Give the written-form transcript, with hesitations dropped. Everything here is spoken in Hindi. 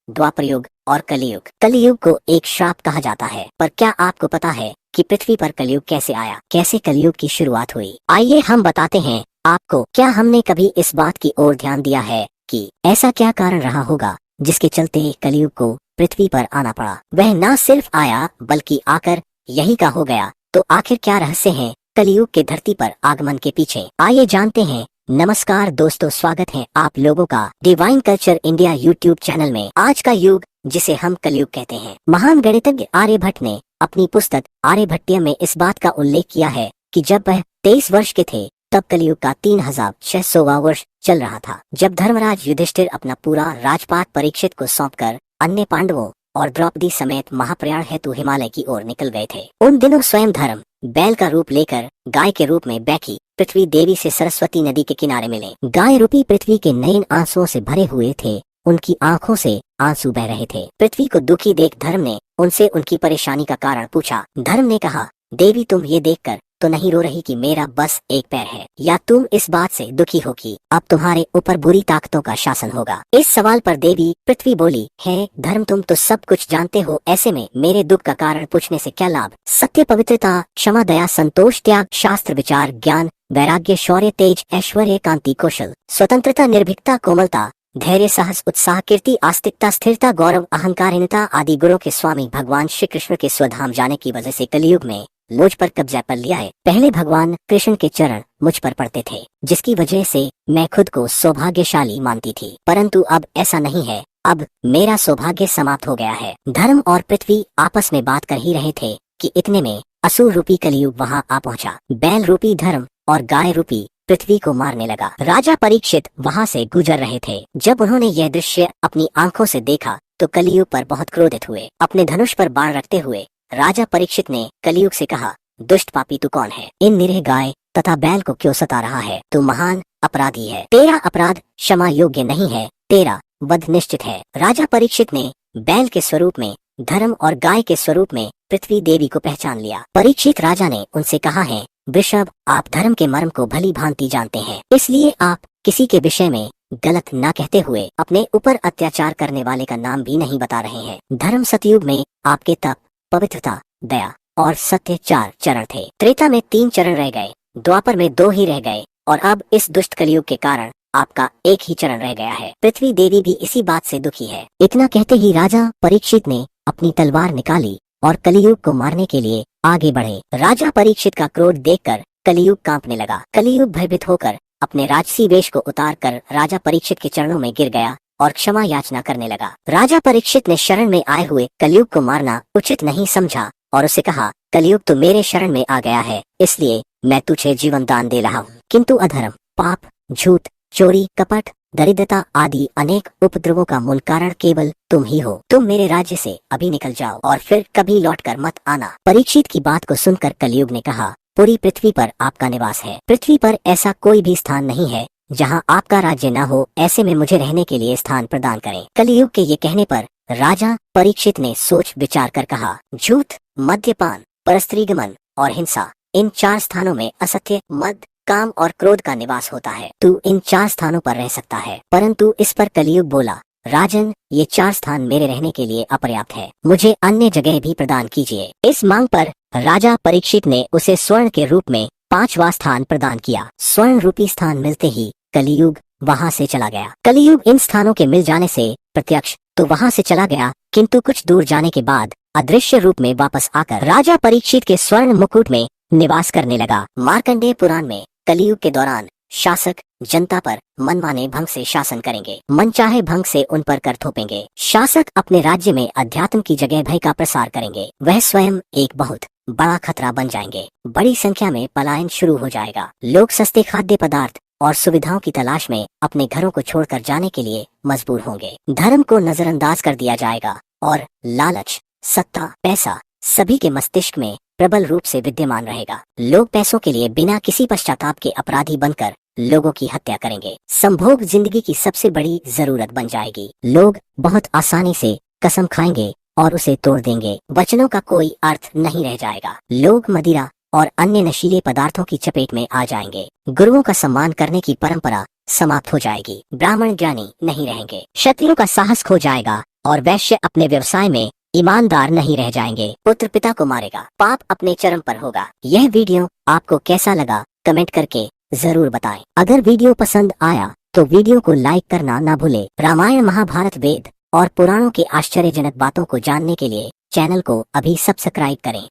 द्वापर युग और कलियुग। कलियुग को एक श्राप कहा जाता है, पर क्या आपको पता है कि पृथ्वी पर कलियुग कैसे आया, कैसे कलियुग की शुरुआत हुई? आइए हम बताते हैं आपको। क्या हमने कभी इस बात की ओर ध्यान दिया है कि ऐसा क्या कारण रहा होगा जिसके चलते कलियुग को पृथ्वी पर आना पड़ा? वह न सिर्फ आया बल्कि आकर यही का हो गया। तो आखिर क्या रहस्य है कलियुग के धरती पर आगमन के पीछे? आइए जानते हैं। नमस्कार दोस्तों, स्वागत है आप लोगों का divine culture India YouTube channel में। आज का युग जिसे हम कलियुग कहते हैं, महान गणितज्ञ आर्यभट्ट ने अपनी पुस्तक आर्यभट्टीय में इस बात का उल्लेख किया है कि जब वह 23 वर्ष के थे तब कलियुग का 3600वां वर्ष चल रहा था, जब धर्मराज युधिष्ठिर अपना पूरा राजपाट परीक्षित को सौंपकर अन्य पांडवों और द्रौपदी समेत महाप्रयाण हेतु हिमालय की ओर निकल गए थे। उन दिनों स्वयं धर्म बैल का रूप लेकर गाय के रूप में बैठी पृथ्वी देवी से सरस्वती नदी के किनारे मिले। गाय रूपी पृथ्वी के नयन आंसुओं से भरे हुए थे, उनकी आंखों से आंसू बह रहे थे। पृथ्वी को दुखी देख धर्म ने उनसे उनकी परेशानी का कारण पूछा। धर्म ने कहा, देवी तुम ये देखकर तो नहीं रो रही कि मेरा बस एक पैर है, या तुम इस बात से दुखी हो कि अब तुम्हारे ऊपर बुरी ताकतों का शासन होगा? इस सवाल पर देवी पृथ्वी बोली, है धर्म तुम तो सब कुछ जानते हो, ऐसे में मेरे दुख का कारण पूछने से क्या लाभ? सत्य, पवित्रता, क्षमा, दया, संतोष, त्याग, शास्त्र, विचार, ज्ञान, वैराग्य, शौर्य, तेज, ऐश्वर्य, कांति, कौशल, स्वतंत्रता, निर्भीकता, कोमलता, धैर्य, साहस, उत्साह, कीर्ति, आस्तिकता, स्थिरता, गौरव, अहंकारहीनता आदि गुणों के स्वामी भगवान श्री कृष्ण के स्वधाम जाने की वजह से कलियुग में मुझ पर कब्जा कर लिया है। पहले भगवान कृष्ण के चरण मुझ पर पड़ते थे, जिसकी वजह से मैं खुद को सौभाग्यशाली मानती थी, परंतु अब ऐसा नहीं है। अब मेरा सौभाग्य समाप्त हो गया है। धर्म और पृथ्वी आपस में बात कर ही रहे थे कि इतने में असुर रूपी कलियुग वहां आ पहुंचा। बैल रूपी धर्म और गाय रूपी पृथ्वी को मारने लगा। राजा परीक्षित वहां से गुजर रहे थे। जब उन्होंने यह दृश्य अपनी आंखों से देखा तो कलियुग पर बहुत क्रोधित हुए। अपने धनुष पर बाण रखते हुए राजा परीक्षित ने कलियुग से कहा, दुष्ट पापी तू कौन है? इन निरीह गाय तथा बैल को क्यों सता रहा है? तू महान अपराधी है, तेरा अपराध क्षमा योग्य नहीं है, तेरा वध निश्चित है। राजा परीक्षित ने बैल के स्वरूप में, धर्म और गाय के स्वरूप में पृथ्वी देवी को पहचान लिया। परीक्षित राजा ने उनसे कहा है, वृषभ आप धर्म के मर्म को भली भांति जानते हैं, इसलिए आप किसी के विषय में गलत न कहते हुए अपने ऊपर अत्याचार करने वाले का नाम भी नहीं बता रहे हैं। धर्म सतयुग में आपके तप, पवित्रता, दया और सत्य 4 चरण थे। त्रेता में 3 चरण रह गए, द्वापर में 2 ही रह गए और अब इस दुष्ट कलियुग के कारण आपका एक ही चरण रह गया है। पृथ्वी देवी भी इसी बात से दुखी है। इतना कहते ही राजा परीक्षित ने अपनी तलवार निकाली और कलियुग को मारने के लिए आगे बढ़े। राजा परीक्षित का क्रोध देखकर कलियुग कांपने लगा। कलियुग भयभीत होकर अपने राजसी वेश को उतार कर राजा परीक्षित के चरणों में गिर गया और क्षमा याचना करने लगा। राजा परीक्षित ने शरण में आए हुए कलियुग को मारना उचित नहीं समझा और उसे कहा, कलियुग तो मेरे शरण में आ गया है, इसलिए मैं तुझे जीवन दान दे रहा हूँ, किंतु अधर्म, पाप, झूठ, चोरी, कपट, दरिद्रता आदि अनेक उपद्रवों का मूल कारण केवल तुम ही हो। तुम मेरे राज्य से अभी निकल जाओ और फिर कभी लौटकर मत आना। परीक्षित की बात को सुनकर कलियुग ने कहा, पूरी पृथ्वी पर आपका निवास है। पृथ्वी पर ऐसा कोई भी स्थान नहीं है जहां आपका राज्य न हो, ऐसे में मुझे रहने के लिए स्थान प्रदान करें। कलियुग के ये कहने पर राजा परीक्षित ने सोच विचार कर कहा, झूठ, मद्यपान, परस्त्रीगमन और हिंसा, इन 4 स्थानों में असत्य, मद, काम और क्रोध का निवास होता है। तू इन 4 स्थानों पर रह सकता है। परंतु इस पर कलियुग बोला, राजन ये 4 स्थान मेरे रहने के लिए अपर्याप्त है, मुझे अन्य जगह भी प्रदान कीजिए। इस मांग पर राजा परीक्षित ने उसे स्वर्ण के रूप में 5वां स्थान प्रदान किया। स्वर्ण रूपी स्थान मिलते ही कलियुग वहां से चला गया। कलियुग इन स्थानों के मिल जाने से प्रत्यक्ष तो वहां से चला गया, किंतु कुछ दूर जाने के बाद अदृश्य रूप में वापस आकर राजा परीक्षित के स्वर्ण मुकुट में निवास करने लगा। मार्कंडेय पुराण में कलियुग के दौरान शासक जनता पर मनमाने भंग से शासन करेंगे, मनचाहे भंग से उन पर कर थोपेंगे। शासक अपने राज्य में अध्यात्म की जगह भय का प्रसार करेंगे। वह स्वयं एक बहुत बड़ा खतरा बन जाएंगे। बड़ी संख्या में पलायन शुरू हो जाएगा। लोग सस्ते खाद्य पदार्थ और सुविधाओं की तलाश में अपने घरों को छोड़कर जाने के लिए मजबूर होंगे। धर्म को नजरअंदाज कर दिया जाएगा और लालच, सत्ता, पैसा सभी के मस्तिष्क में प्रबल रूप से विद्यमान रहेगा। लोग पैसों के लिए बिना किसी पश्चाताप के अपराधी बनकर लोगों की हत्या करेंगे। संभोग जिंदगी की सबसे बड़ी जरूरत बन जाएगी। लोग बहुत आसानी से कसम खाएंगे और उसे तोड़ देंगे। वचनों का कोई अर्थ नहीं रह जाएगा। लोग मदिरा और अन्य नशीले पदार्थों की चपेट में आ जाएंगे। गुरुओं का सम्मान करने की परंपरा समाप्त हो जाएगी। ब्राह्मण ज्ञानी नहीं रहेंगे। क्षत्रियों का साहस खो जाएगा और वैश्य अपने व्यवसाय में ईमानदार नहीं रह जाएंगे। पुत्र पिता को मारेगा, पाप अपने चरम पर होगा। यह वीडियो आपको कैसा लगा कमेंट करके जरूर बताएं। अगर वीडियो पसंद आया तो वीडियो को लाइक करना ना भूले। रामायण, महाभारत, वेद और पुराणों की आश्चर्यजनक बातों को जानने के लिए चैनल को अभी सब्सक्राइब करें।